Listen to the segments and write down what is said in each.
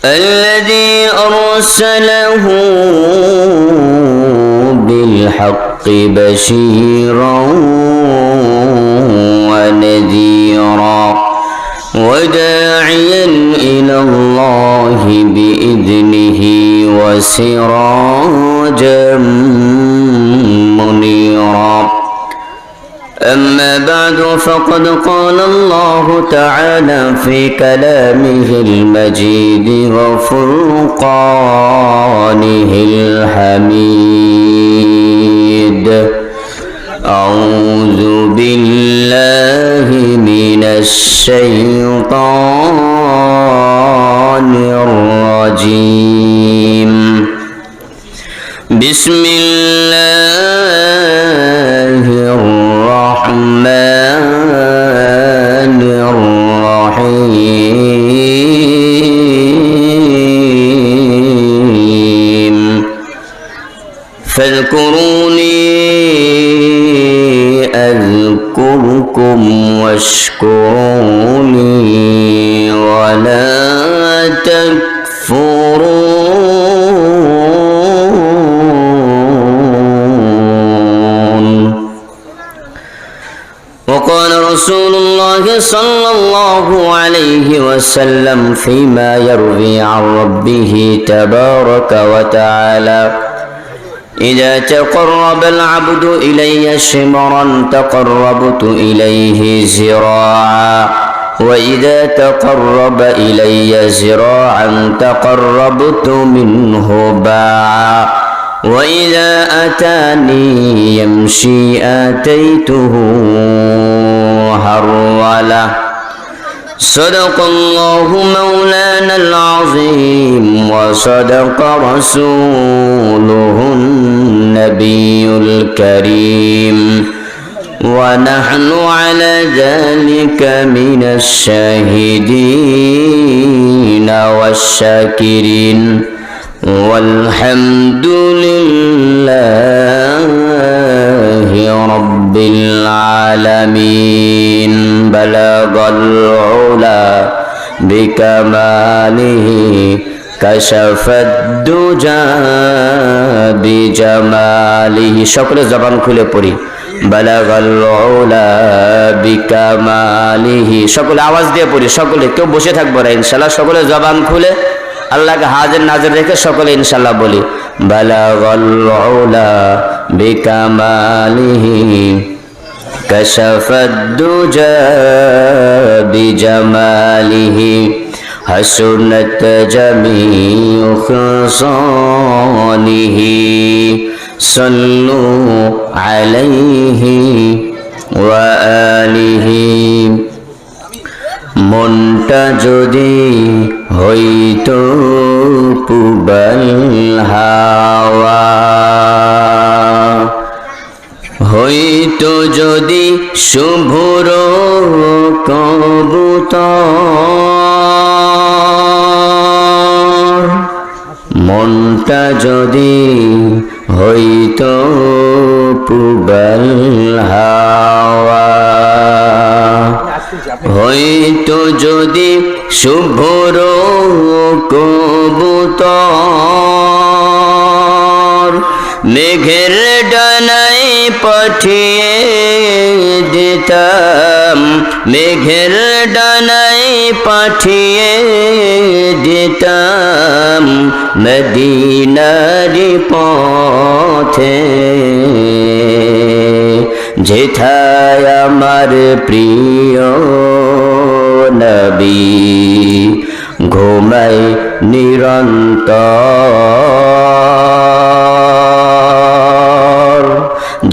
الذي أرسله بالحق بشيرا ونذيرا وداعيا إلى الله بإذنه وسراجا منيرا. أما بعد فقد قال الله تعالى في كلامه المجيد وفرقانه الحميد: أعوذ بالله من الشيطان الرجيم. بسم الله الرحمن الرحيم. فاذكروني أذكركم واشكروا لي ولا تكفرون. وقال رسول الله صلى الله عليه وسلم فيما يروي عن ربه تبارك وتعالى: إذا تقرب العبد إلي شبرا تقربت إليه ذراعا، وإذا تقرب إلي ذراعا تقربت منه باعا، وإذا أتاني يمشي آتيته هروله. صدق الله مولانا العظيم وصدق رسوله النبي الكريم، ونحن على ذلك من الشاهدين والشاكرين، والحمد لله رب العالمين. بلغ العلا بكماله كشف الدجى بجماله. সকলে জবান খুলে পড়ি: بلغ العلا بكماله। সকলে আওয়াজ দিয়ে পড়ি, সকলে, কেউ বসে থাকবো না ইনশাআল্লাহ। সকলে জবান খুলে আল্লাহকে হাজির নাজির রেখে সকলে ইনশাআল্লাহ বলি: বালাগাল উলা বিকামালিহি কাশাফাদ দুজা বিজামালিহি হাসুনাত জামিউ খিসালিহি সাল্লু আলাইহি ওয়া আলিহি। মনটা যদি হইতো পুবাল হাওয়া, হইতো যদি শুভ্র কবুতর, মনটা যদি হইতো পুবাল হাওয়া, হইতো যদি শুভ্র কবুতর, মেঘের ডানায় পাঠিয়ে দিতাম, মেঘের ডানায় পাঠিয়ে দিতাম মদিনার পথে, যেথায় আমার প্রিয় নবী ঘুমায় নিরন্তর,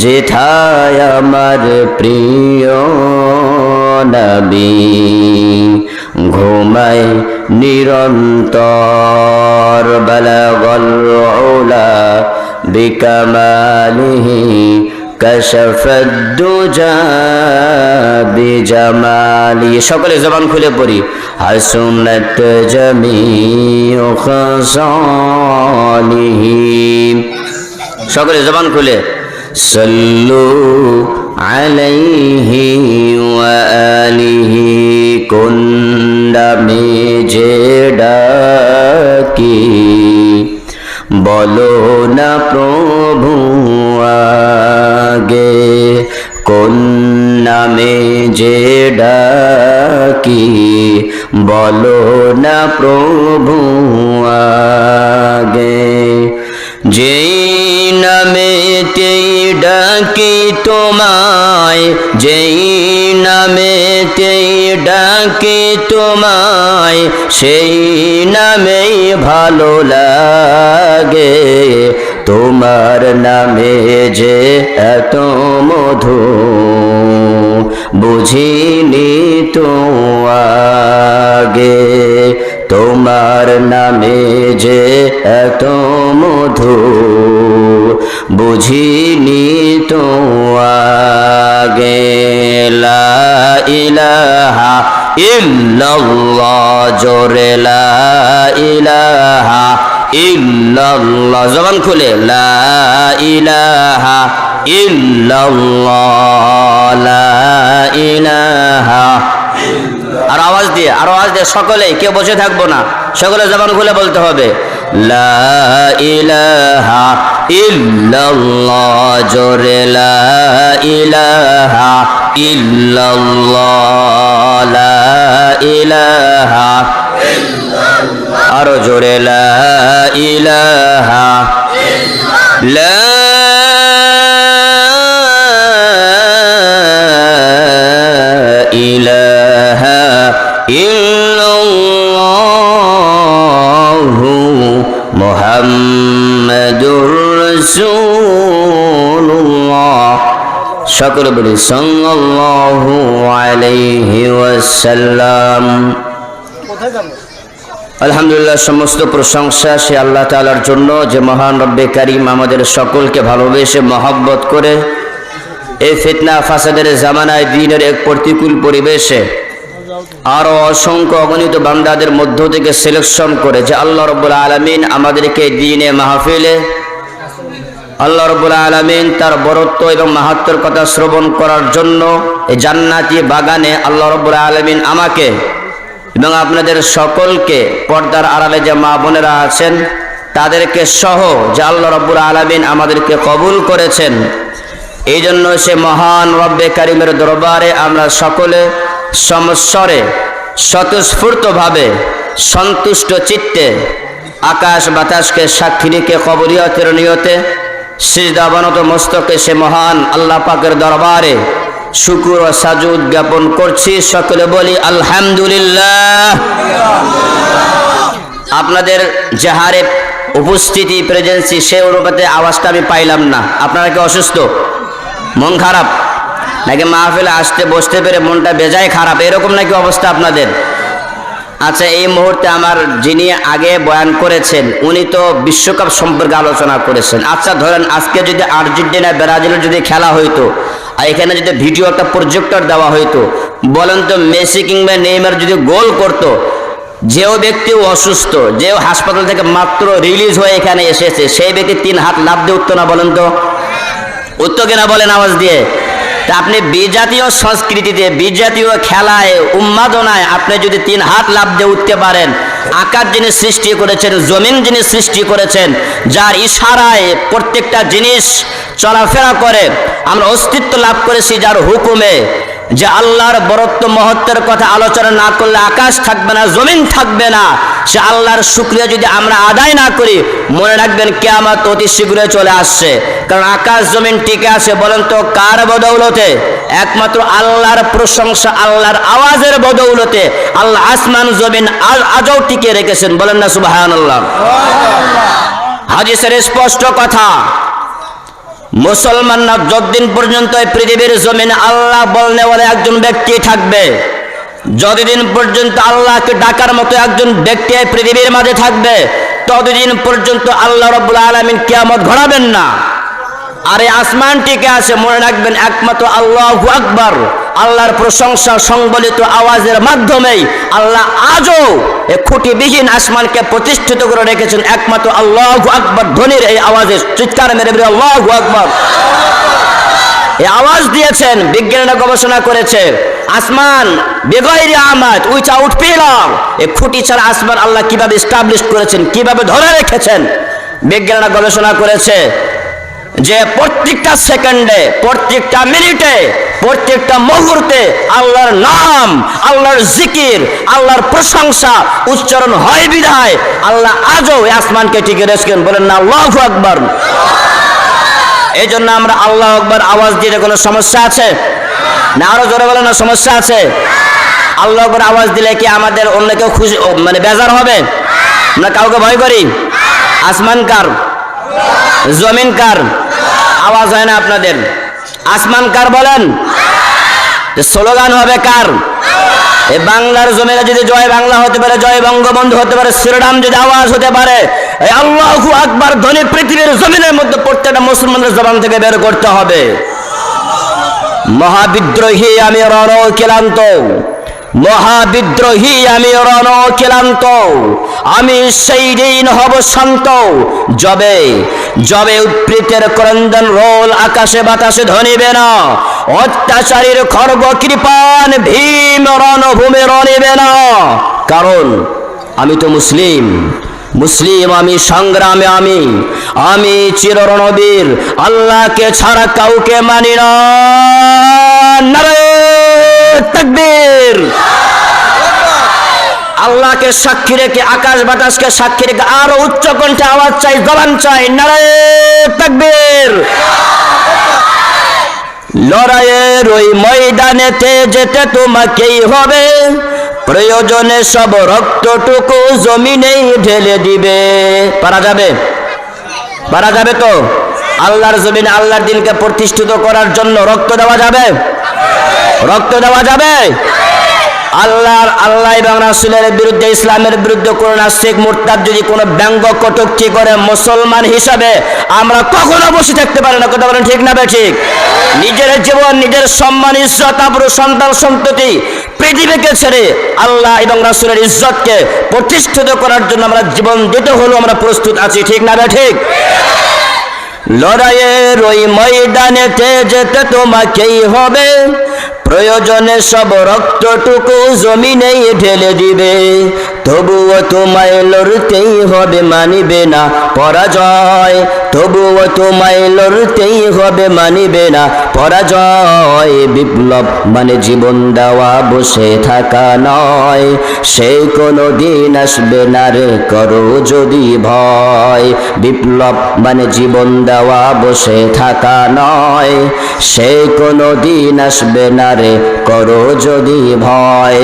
যেথায় আমার প্রিয় নবী ঘুমায় নিরন্তর। বালাগাল উলা বিকামালিহি কাশাফাদ দুজা বিজামালি। সকলে জবান খুলে পড়ি: হাসুনাত জামিউ খাসালিহি। সকলে জবান খুলে সাল্লু আলাইহি ওয়া আলিহি কোন নামে যে ডাকি বলো না প্রভু আগে কোন নামে যে ডাকি বলো না প্রভু আগে যেই নামেতেই ডাকি তোমায় যেই নামেতেই ডাকি তোমায় সেই নামেই ভালো লাগে তোমার নামে যে এত মধু বুঝিনি তো আগে তোমার নামে যে এত মধু বুঝিনি তো আগে লা ইলাহা ইল্লাল্লাহ জোরে লা ইলাহা ইল্লাল্লাহ জবান খুলে লা ইলাহা ইল্লাল্লাহ লা ইলাহা আর আওয়াজ দিয়ে সকলেই কেউ বসে থাকবো না সকলে জবান খুলে বলতে হবে লা ইলাহা ইল্লাল্লাহ জোরে লা ইলাহা ইল্লাল্লাহ লা ইলাহা আরো জোরে লা ইলাহা লা ইলাহা ইল্লাল্লাহু মুহাম্মাদুর রাসূলুল্লাহ সকলে বলি সাল্লাল্লাহু আলাইহি ওয়াসাল্লাম। আলহামদুলিল্লাহ, সমস্ত প্রশংসা সে আল্লাহ তাআলার জন্য যে মহান রব্বে কারীম আমাদের সকলকে ভালোবেসে মহব্বত করে এই ফিতনা ফাসাদের জামানায় দ্বীনের এক প্রতিকূল পরিবেশে আরো অসংখ্য অগণিত বান্দাদের মধ্য থেকে সিলেকশন করে যে আল্লাহ রাব্বুল আলামিন আমাদেরকে দ্বীনে মাহফিলে আল্লাহ রাব্বুল আলামিন তার বরত্ব এবং মাহাত্ম্যের কথা শ্রবণ করার জন্য এই জান্নাতি বাগানে আল্লাহ রাব্বুল আলামিন আমাকে এবং আপনাদের সকলকে পর্দার আড়ালে যে মা বোনেরা আছেন তাদেরকে সহ যে আল্লাহ রাব্বুল আলামিন আমাদেরকে কবুল করেছেন, এই জন্য সে মহান রব্বে কারিমের দরবারে আমরা সকলে সমস্বরে স্বতঃস্ফূর্তভাবে সন্তুষ্ট চিত্তে আকাশ বাতাসকে সাক্ষী রেখে কবরিয়তের নিয়তে সিজদাবনত মস্তকে সে মহান আল্লাহ পাকের দরবারে শুকর ও সাজুদ জ্ঞাপন করছি। সকলে বলি আলহামদুলিল্লাহ। আপনাদের যে হারে উপস্থিতি প্রেজেন্সি সে অনুপাতে আওয়াজটা আমি পাইলাম না। আপনারা কি অসুস্থ, মন খারাপ নাকি মাহফিলে আসতে বসতে পেরে মনটা বেজায় খারাপ, এরকম নাকি অবস্থা আপনাদের? আচ্ছা, এই মুহূর্তে আমার যিনি আগে বয়ান করেছেন উনি তো বিশ্বকাপ সম্পর্কে আলোচনা করেছেন। আচ্ছা ধরেন আজকে যদি আর্জেন্টিনা ব্রাজিলের যদি খেলা হইতো আর এখানে যদি ভিডিও একটা প্রজেক্টর দেওয়া হইতো, বলেন তো মেসি কিংবা নেইমার যদি গোল করতো, যেও ব্যক্তি অসুস্থ, যেও হাসপাতাল থেকে মাত্র রিলিজ হয়ে এখানে এসেছে, সেই ব্যক্তি 3 হাত লাফ দিয়ে উঠতো না? বলেন তো উঠতো কিনা, বলেন আওয়াজ দিয়ে। তা আপনি বিজাতীয় সংস্কৃতিতে বিজাতীয় খেলায় উন্মাদনায় আপনি যদি 3 হাত লাফ দিয়ে উঠতে পারেন, আকাশ যিনি সৃষ্টি করেছেন, জমিন যিনি সৃষ্টি করেছেন, যার ইশারায় প্রত্যেকটা জিনিস চলাফেরা করে, আমরা অস্তিত্ব লাভ করেছি যার হুকুমে, যে আল্লাহর বরত্ব মহত্বের কথা আলোচনা না করলে আকাশ থাকবে না, জমিন থাকবে না। সে আল্লাহর শুকরিয়া যদি আমরা আদায় না করি, মনে রাখবেন কিয়ামত অতি শীঘ্রই চলে আসছে। কারণ আকাশ জমিন টিকে আছে বলেন তো কার বদৌলতে? একমাত্র আল্লাহর প্রশংসা, আল্লাহর আওয়াজের বদৌলতে আল্লাহ আসমান জমিন আজও টিকে রেখেছেন, বলেন না সুবহানাল্লাহ। হাদিসের স্পষ্ট কথা, মুসলমানরা যতদিন পর্যন্ত এই পৃথিবীর জমিনে আল্লাহ বলনে বলে একজন ব্যক্তি থাকবে, যতদিন পর্যন্ত আল্লাহকে ডাকার মতো একজন ব্যক্তি এই পৃথিবীর মাঝে থাকবে, ততদিন পর্যন্ত আল্লাহ রাব্বুল আলামিন কিয়ামত ঘটাবেন না। আর এই আসমান টিকে আছে, মনে রাখবেন একমাত্র আল্লাহু আকবার, আল্লাহর প্রশংসা সংবলিত আওয়াজের মাধ্যমেই আল্লাহ আজও এই খুঁটিবিহীন আসমানকে প্রতিষ্ঠিত করে রেখেছেন একমাত্র আল্লাহু আকবার ধ্বনির এই আওয়াজে। চিৎকার মেরে বলি আল্লাহু আকবার। এই আওয়াজ দিয়েছেন, বিজ্ঞানীরা গবেষণা করেছে আসমান বেগৈরি আমাদ উইথআউট পিলার, এই খুঁটি ছাড়া আসমান আল্লাহ কিভাবে এস্টাবলিশ করেছেন, কিভাবে ধরে রেখেছেন। বিজ্ঞানীরা গবেষণা করেছে যে প্রত্যেকটা সেকেন্ডে, প্রত্যেকটা মিনিটে, প্রত্যেকটা মুহূর্তে আল্লাহর নাম, আল্লাহর জিকির, আল্লাহর প্রশংসা উচ্চারণ হয় বিধায় আল্লাহ আজও এই আসমানকে টিকে রেখেছেন। বলেন না আল্লাহু আকবার। এই জন্য আমরা আল্লাহু আকবার আওয়াজ দিতে কোনো সমস্যা আছে না? আরো জোরে বলেন না সমস্যা আছে? আল্লাহু আকবার আওয়াজ দিলে কি আমাদের অন্য কেউ খুশি মানে বেজার হবে? আমরা কাউকে ভয় করি? আসমান কার? জমিন কার? আওয়াজ হয় না আপনাদের? আসমান কার বলেন? স্লোগান হবে কার? এই বাংলার জমিনে যদি জয় বাংলা হতে পারে, জয় বঙ্গবন্ধু হতে পারে, শ্রীরাম যদি আওয়াজ হতে পারে, এই আল্লাহু আকবার ধ্বনি পৃথিবীর জমিনের মধ্যে প্রত্যেকটা মুসলমানের জবান থেকে বের করতে হবে। মহাবিদ্রোহী আমি রণক্লান্ত, মহাবিদ্রোহী আমি রণক্লান্ত, আমি সেই দিন হব শান্ত, যবে যবে উৎপীড়িতের ক্রন্দন রোল আকাশে বাতাসে ধ্বনিবে না, অত্যাচারীর খর্ব কৃপান ভীম রণভূমে রণিবে না। কারণ আমি তো মুসলিম, মুসলিম আমি, সংগ্রামে আমি, আমি চিররণবীর, আল্লাহকে ছাড়া কাউকে মানি না। নারে তাকবীর। আল্লাহকে সাক্ষী রেখে, আকাশ বাতাসকে সাক্ষী রেখে আরো উচ্চ কণ্ঠে আওয়াজ চাই, জবান চাই, নারে তাকবীর। লড়াইয়ের ওই ময়দানেতে যেতে তোমাকেই হবে, প্রয়োজনে সব রক্তটুকু জমিনেই ঢেলে দিবে। পারা যাবে? পারা যাবে তো? আল্লাহর জমিনে আল্লাহর দিনকে প্রতিষ্ঠিত করার জন্য রক্ত দেওয়া যাবে? রক্ত দেওয়া যাবে? আল্লাহ এবং রাসূলের বিরুদ্ধে, ইসলামের বিরুদ্ধে কোন নাস্তিক মুরতাদ যদি কোনো ব্যঙ্গ কটূক্তি করে, মুসলমান হিসাবে আমরা কখনো বসে থাকতে পারি না। কথা বলেন ঠিক না ঠিক? নিজের জীবন, নিজের সম্মান, ইজ্জত, আবরু, সন্তান সন্ততি পৃথিবীকে ছেড়ে আল্লাহ এবং রাসূলের ইজ্জতকে প্রতিষ্ঠিত করার জন্য আমরা জীবন দিতে হলেও আমরা প্রস্তুত আছি। ঠিক না ঠিক? লড়াইয়ের ওই ময়দানেতে যেতে তোমাকেই হবে, প্রয়োজনে সব রক্তটুকু জমিনেই ঢেলে দিবে, তবুও তোমায় লড়তেই হবে, মানিবে না পরাজয়, তবুও তোমায় লড়তেই হবে, মানিবে না পরাজয়। বিপ্লব মানে জীবন দেওয়া, বসে থাকা নয়, সে কোনো দিন আসবে না রে, করো যদি ভয়। বিপ্লব মানে জীবন দেওয়া, বসে থাকা নয়, সে কোনো দিন আসবে না রে, করো যদি ভয়।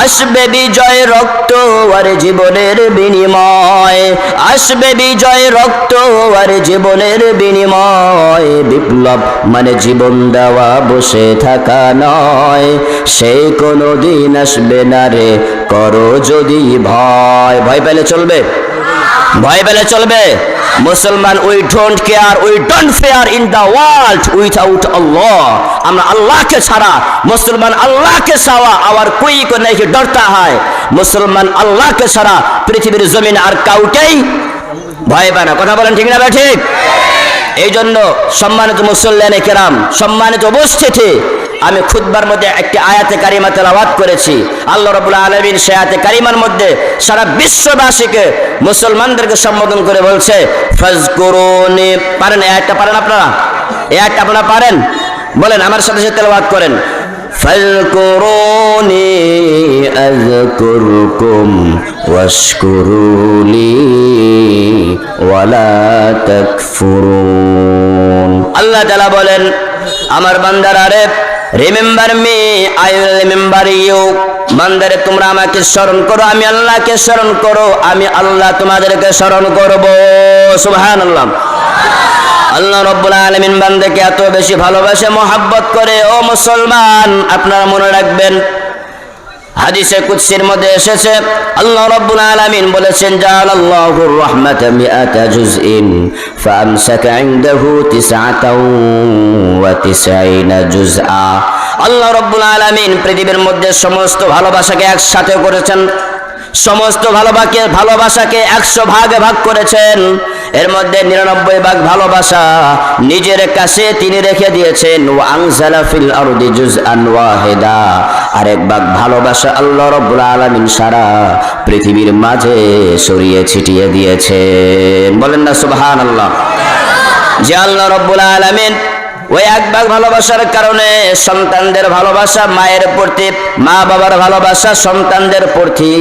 আসবে বিজয়, রক্ত আর জীবনের বিনিময়, আসবে বিজয়, রক্ত আর জীবনের বিনিময়। বিপ্লব মানে জীবন দেওয়া, বসে থাকা নয়, সে কোনো দিন আসবে না রে, করো যদি ভয়। ভয় পেলে চলবে? ভয় পেলে চলবে? মুসলমান, we don't care, we don't fear in the world without Allah. আমরা আল্লাহকে ছাড়া, মুসলমান আল্লাহকে ছাড়া আওয়ার কোই কো নেই ডরতা হয়। মুসলমান আল্লাহকে ছাড়া পৃথিবীর জমিন আর কাউকেই ভয় পায় না। কথা বলেন ঠিক না ঠিক? এই জন্য সম্মানিত মুসল্লিয়ানে কেরাম, সম্মানিত উপস্থিতি, আমি খুতবার মধ্যে একটি আয়াতে কারিমা তেলাওয়াত করেছি। আল্লাহ রাব্বুল আলামিন সেই আয়াতে কারিমার মধ্যে সারা বিশ্ববাসীকে, মুসলমানদেরকে সম্বোধন করে বলছে ফাজকুরুনি। পারেন এই আয়াতটা? পারেন আপনারা? এই আয়াতটা আপনারা পারেন? বলেন আমার সাথে সাথে তেলাওয়াত করেন। ফাজকুরুনি আযকুরকুম ওয়াশকুরুলি ওয়ালা তাকফুরুন। আল্লাহ তাআলা বলেন, আমার বান্দারা রে, remember me, I will remember you. বান্দারে তোমরা আমাকে স্মরণ করো, আমি আল্লাহকে স্মরণ করো, আমি আল্লাহ তোমাদেরকে স্মরণ করব। সুবহানাল্লাহ। আল্লাহ রাব্বুল আলামিন বান্দাকে এত বেশি ভালোবাসে, মহব্বত করে। ও মুসলমান, আপনারা মনে রাখবেন, হাদিসে কুদসির মধ্যে এসেছে আল্লাহ রাব্বুল আলামিন বলেছেন, জাআলাল্লাহুর রাহমাতা মিআতা জুজইন ফাআমসাকা ইনদাহু 99 জুজআ। আল্লাহ রাব্বুল আলামিন পৃথিবীর মধ্যে সমস্ত ভালোবাসাকে একসাথে করেছেন। সমস্ত ভালোবাসাকে 100 ভাগে ভাগ করেছেন। এর মধ্যে 99 ভাগ ভালোবাসা নিজের কাছে তিনি রেখে দিয়েছেন। ওয়া আনজালা ফিল আরদি জুজআন ওয়াহিদা, আরেক ভাগ ভালোবাসা আল্লাহ রাব্বুল আলামিন সারা পৃথিবীর মাঝে ছড়িয়ে ছিটিয়ে দিয়েছেন। বলেন না সুবহানাল্লাহ। যে আল্লাহ রাব্বুল আলামিন ওই এক ভাগ ভালোবাসার কারণে সন্তানদের ভালোবাসা মায়ের প্রতি, মা বাবার ভালোবাসা সন্তানদের প্রতি,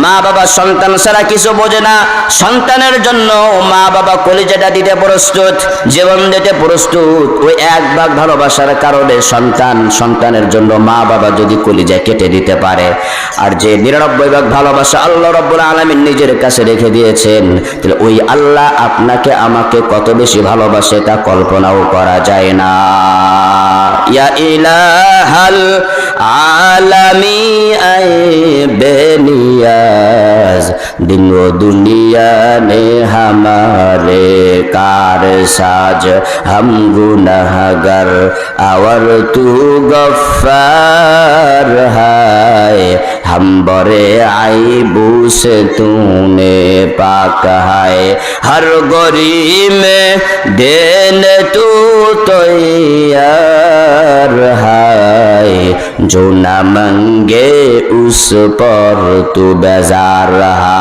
মা বাবা সন্তান ছাড়া কিছু বোঝে না, সন্তানের জন্য মা বাবা কলিজাটা দিতে প্রস্তুত, জীবন দিতে প্রস্তুত। ওই এক ভাগ ভালোবাসার কারণে সন্তানের জন্য মা বাবা যদি কলিজা কেটে দিতে পারে, আর যে 99 ভাগ ভালোবাসা আল্লাহ রাব্বুল আলামিন নিজের কাছে রেখে দিয়েছেন, তাহলে ওই আল্লাহ আপনাকে আমাকে কত বেশি ভালোবাসে তা কল্পনাও করা যায় না। ইয়া ইলাহাল আলামি আই বেনিয়াজ, दिन व दुनिया ने हमारे कारसाज, हम गुनहगार और तू गफ्फार है, हम बड़े आईबू से तूने पाक है, हर गरी में देने तू तैयार है, जो न मंगे उस पर तू बेजार रहा।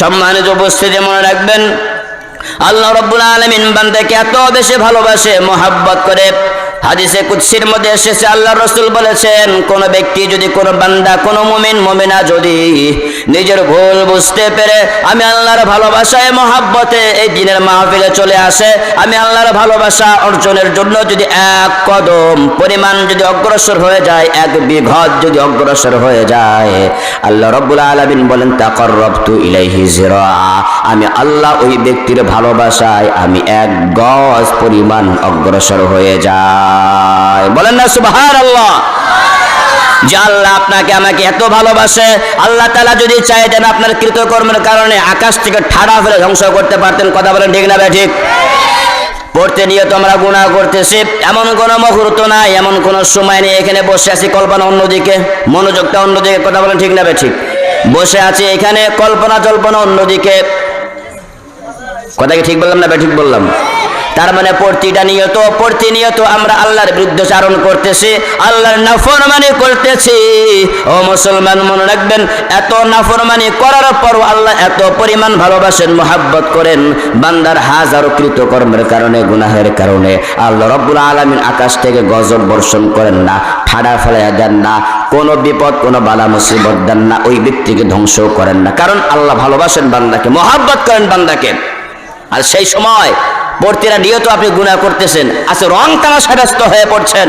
সম্মানিত উপস্থিতি, মনে রাখবেন আল্লাহ রাব্বুল আলামিন বান্দাকে এত বেশি ভালোবাসে, মহব্বত করে। হাদিসে কুদসির মধ্যে এসেছে, আল্লাহ রাসূল বলেছেন, কোন ব্যক্তি যদি, কোন বান্দা, কোন মুমিন মুমিনা যদি নিজের ভুল বুঝতে পেরে আমি আল্লাহর ভালোবাসায় মহব্বতে এই দিনের মাহফিলে চলে আসে, আমি আল্লাহর ভালোবাসা অর্জনের জন্য যদি এক কদম পরিমাণ যদি অগ্রসর হয়ে যায়, এক বিঘত যদি অগ্রসর হয়ে যায়, আল্লাহ রাব্বুল আলামিন বলেন তাকাররাবতু ইলাইহি জিরা, আমি আল্লাহ ওই ব্যক্তির ভালোবাসায় আমি 1 গজ পরিমাণ অগ্রসর হয়ে যায়। বলেন না সুবহানাল্লাহ। যে আল্লাহ আপনাকে আমাকে এত ভালোবাসে, আল্লাহ তাআলা যদি চাইতেন আপনার কৃতকর্মের কারণে আকাশ থেকে ঠাড়া ফেলে ধ্বংস করতে পারতেন। কথা বলেন ঠিক না ঠিক? পড়তে নিয়ে তো আমরা গুনাহ করতেছি, এমন কোনো মুহূর্ত নাই, এমন কোনো সময় নেই এখানে বসে আছি কল্পনা অন্যদিকে, মনোযোগটা অন্যদিকে। কথা বলেন ঠিক না ঠিক? বসে আছি এখানে কল্পনা জল্পনা অন্যদিকে। কথা কি ঠিক বললাম না ঠিক বললাম? তার মানে প্রতিনিয়ত আমরা আল্লাহর বিরুদ্ধাচরণ করতেছি, আল্লাহর নাফরমানি করতেছি। ও মুসলমান, মনে রাখবেন, এত নাফরমানি করার পর আল্লাহ এত পরিমাণ ভালোবাসেন, মহব্বত করেন। বান্দার হাজারো কৃতকর্মের কারণে, গুনাহের কারণে আল্লাহ রাব্বুল আলামিন আকাশ থেকে গজব বর্ষণ করেন না, ঠাড়া ফেলাইয়া দেন না, কোনো বিপদ কোনো বালা মুসিবত দেন না, ওই ব্যক্তিকে ধ্বংস করেন না। কারণ আল্লাহ ভালোবাসেন বান্দাকে, মহব্বত করেন বান্দাকে। আর সেই সময় পড়তেরা নিয়ত আপনি গুনাহ করতেছেন, আচ্ছা রং তামাশায় ব্যস্ত হয়ে পড়ছেন,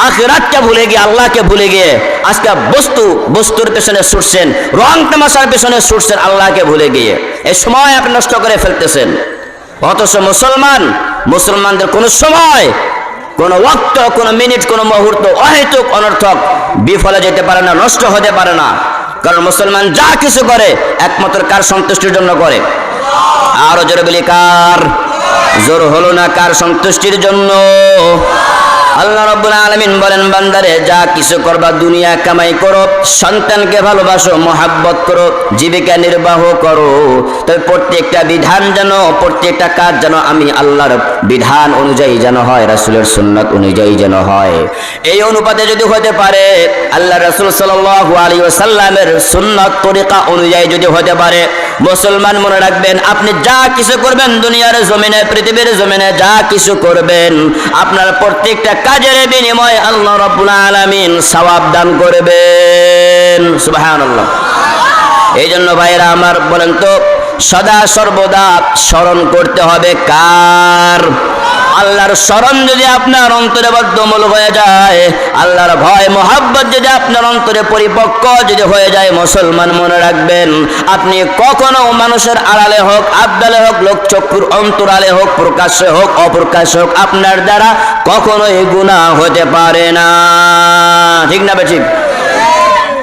আখিরাতকে ভুলে গিয়ে, আল্লাহকে ভুলে গিয়ে আজকে বস্তুর পেছনে ছুটছেন, রং তামাশার পেছনে ছুটছেন, আল্লাহকে ভুলে গিয়ে। এই সময় আপনি নষ্ট করে ফেলতেছেন। অথচ মুসলমানদের কোনো সময়, কোনো ওয়াক্ত, কোনো মিনিট, কোনো মুহূর্ত অহেতুক অনর্থক বিফলে যেতে পারে না, নষ্ট হতে পারে না। কারণ মুসলমান যা কিছু করে একমাত্র কার সন্তুষ্টির জন্য করে? আরো জোরে বলি, কার? জোর হলো না, কার সন্তুষ্টির জন্য? আল্লাহ রাব্বুল আলামিন বলেন, বান্দারে যা কিছু করবা দুনিয়া কামাই করো, সন্তানকে ভালোবাসো, মহব্বত করো, জীবিকা নির্বাহ করো, তবে প্রত্যেকটা বিধান যেন, প্রত্যেকটা কাজ যেন আমি আল্লাহর বিধান অনুযায়ী যেন হয়, রাসূলের সুন্নাত অনুযায়ী যেন হয়। এই অনুপাতে যদি হতে পারে, আল্লাহ রাসূল সাল্লাল্লাহু আলাইহি ওয়াসাল্লামের সুন্নাত তরিকা অনুযায়ী যদি হতে পারে, মুসলমান মনে রাখবেন, আপনি যা কিছু করবেন দুনিয়ার জমিনে, পৃথিবীর জমিনে যা কিছু করবেন, আপনার প্রত্যেকটা কাজের বিনিময়ে আল্লাহ রাব্বুল আলামিন সওয়াব দান করবেন। সুবহানাল্লাহ। এই জন্য ভাইরা আমার, বলেন তো, সদা সর্বদা স্মরণ করতে হবে কার? আল্লাহর স্মরণ যদি আপনার অন্তরে বদ্ধমূল হয়ে যায়, আল্লাহর ভয় মহব্বত যদি আপনার অন্তরে পরিপক্ক যদি হয়ে যায়, মুসলমান মনে রাখবেন, আপনি কখনো মানুষের আড়ালে হোক, আবদালে হোক, লোকচক্ষুর অন্তরালে হোক, প্রকাশ্যে হোক, অপ্রকাশ্যে হোক, আপনার দ্বারা কখনোই গুনাহ হতে পারে না। ঠিক না ঠিক?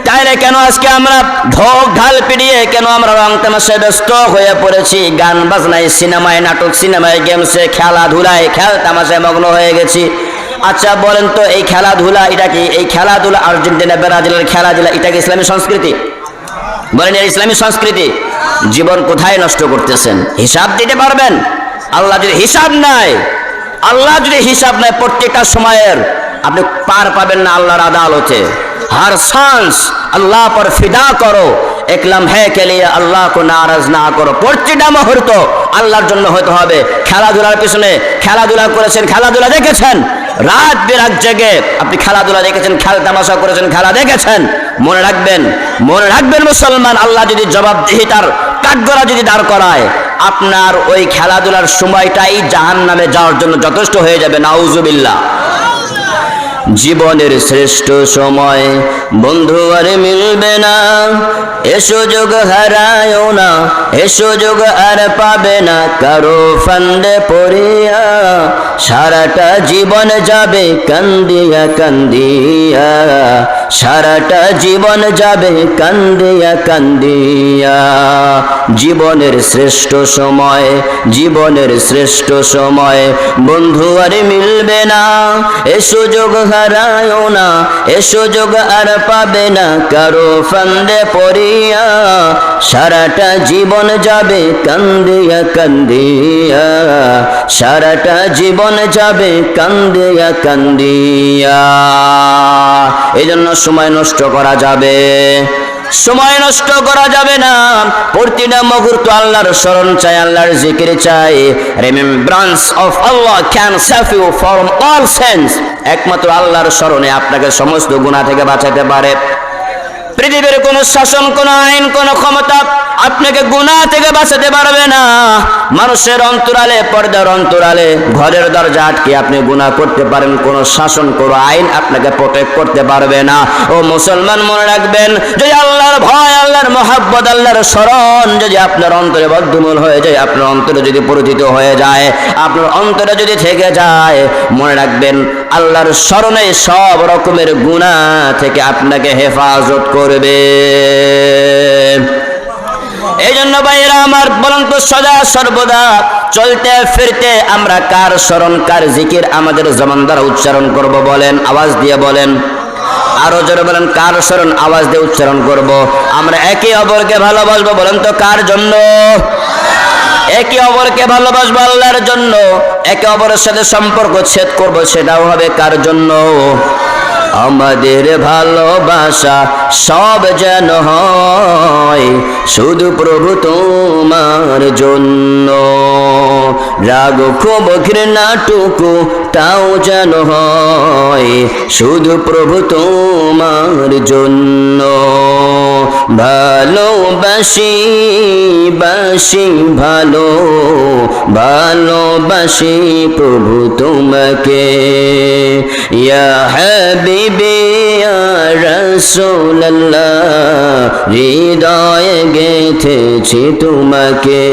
তাইলে কেন আজকে আমরা ঢোক ঢাল পিটিয়ে কেন আমরা রং তামাশায় ব্যস্ত হয়ে পড়েছি, গান বাজনায়, সিনেমায়, নাটক, সিনেমায়, গেমসে, খেলাধুলায়, খেল তামাশায় মগ্ন হয়ে গেছি? আচ্ছা বলেন তো এই খেলাধুলা এটা কি, এই খেলাধুলা আর্জেন্টিনা ব্রাজিলের খেলাধুলা এটা কি ইসলামী সংস্কৃতি? বলেন এর ইসলামী সংস্কৃতি? জীবন কোথায় নষ্ট করতেছেন? হিসাব দিতে পারবেন? আল্লাহ যদি হিসাব নাই, আল্লাহ যদি হিসাব নাই প্রত্যেকটা সময়ের, আপনি পার পাবেন না আল্লাহর আদালতে। हर सांस अल्लाह पर फिदा करो, एक लम्हे के लिए अल्लाह को नाराज ना करो। প্রত্যেকটা মুহূর্ত আল্লাহর জন্য হতে হবে। খেলাধুলার পিছনে খেলাধুলা করেছেন, খেলাধুলা দেখেছেন, রাত বিরাত জেগে আপনি খেলাধুলা দেখেছেন, খেলা তামাশা করেছেন, খেলা দেখেছেন, মনে রাখবেন, মনে রাখবেন মুসলমান, আল্লাহ যদি জবাবদিহিতার কাঠগড়া যদি দাঁড় করায়, আপনার ওই খেলাধুলার সময়টাই জাহান্নামে যাওয়ার জন্য যথেষ্ট হয়ে যাবে। নাউজুবিল্লাহ। জীবনের শ্রেষ্ঠ সময় বন্ধু আর মিলবে না, এ সুযোগ হারায়ও না, এ সুযোগ আর পাবে না কারো ফান্দে পড়িয়া, সারাটা জীবন যাবে কান্দিয়া কান্দিয়া, সারাটা জীবন যাবে কান্দিয়া কান্দিয়া। জীবনের শ্রেষ্ঠ সময়, জীবনের শ্রেষ্ঠ সময় বন্ধু আর মিলবে না, এ সুযোগ হারায়ও না, এ সুযোগ আর পাবে না কারো ফান্দে পড়িয়া, সারাটা জীবন যাবে কান্দিয়া কান্দিয়া, সারাটা জীবন যাবে কান্দিয়া কান্দিয়া। এই জন্য সময় নষ্ট করা যাবে, সময় নষ্ট করা যাবে না। প্রতিটা মুহূর্ত আল্লাহর স্মরণ চাই, আল্লাহর জিকির চাই। Remembrance of Allah can save you from all sins. একমাত্র আল্লাহর স্মরণে আপনাকে সমস্ত গুনাহ থেকে বাঁচাতে পারে। পৃথিবীর কোন শাসন, কোন আইন, কোন ক্ষমতা আপনাকে গুনাহ থেকে বাঁচাতে পারবে না। মানুষের অন্তরালে, পর্দার অন্তরালে, ঘরের দরজা আটকে আপনি গুনাহ করতে পারেন, কোন শাসন, কোন আইন আপনাকে প্রটেক্ট করতে পারবে না। ও মুসলমান, মনে রাখবেন, যদি আল্লাহর ভয়, আল্লাহর মহব্বত, আল্লাহর স্মরণ যদি আপনার অন্তরে বদ্ধমূল হয়ে যায়, আপনার অন্তরে যদি পরিচিত হয়ে যায়, আপনার অন্তরে যদি থেকে যায়, মনে রাখবেন আল্লাহর স্মরণে সব রকমের গুনাহ থেকে আপনাকে হেফাজত করবে। এই জন্য ভাইয়েরা আমার, বলেন তো সদা সর্বদা চলতে ফিরতে আমরা কার স্মরণ, কার জিকির আমাদের জবান দ্বারা উচ্চারণ করব? বলেন, আওয়াজ দিয়ে বলেন, আরো জোরে বলেন, কার স্মরণ আওয়াজ দিয়ে উচ্চারণ করব? আমরা একে অপরকে ভালোবাসবো, বলেন তো কার জন্য? একে অপরকে ভালোবাসবো আল্লাহর জন্য। একে অপরের সাথে সম্পর্ক ছেদ করব, সেটাও হবে কার জন্য? আমাদের ভালোবাসা সব যেন হয় শুধু প্রভু তোমার জন্য, রাগ ক্ষোভ ঘৃণাটুকু তাও যেন হয় শুধু প্রভু তোমার জন্য। ভালোবাসি বাসি ভালো, ভালোবাসি প্রভু তোমাকে, ইয়া হাবিবি ইয়া রাসূলুল্লাহ, হৃদয়ে গেঁথেছি তোমাকে।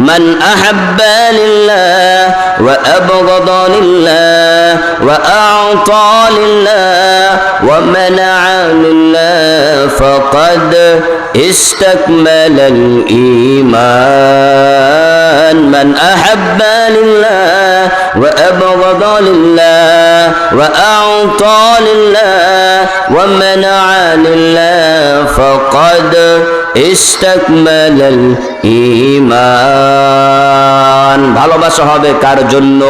মান আহাব্বা লিল্লাহ ওয়া আবগাদা লিল্লাহ ওয়া আ'তা লিল্লাহ ওয়া মানা'a লিল্লাহ ফাকাদ ইসতাকমালাল ঈমান। মান আহাব্বা লিল্লাহ ওয়া আবগাদা লিল্লাহ ওয়া আ'তা লিল্লাহ ওয়া মানা'a লিল্লাহ ফাকাদ ইসতাকমালাল ঈমান। ভালোবাসা হবে কার জন্য?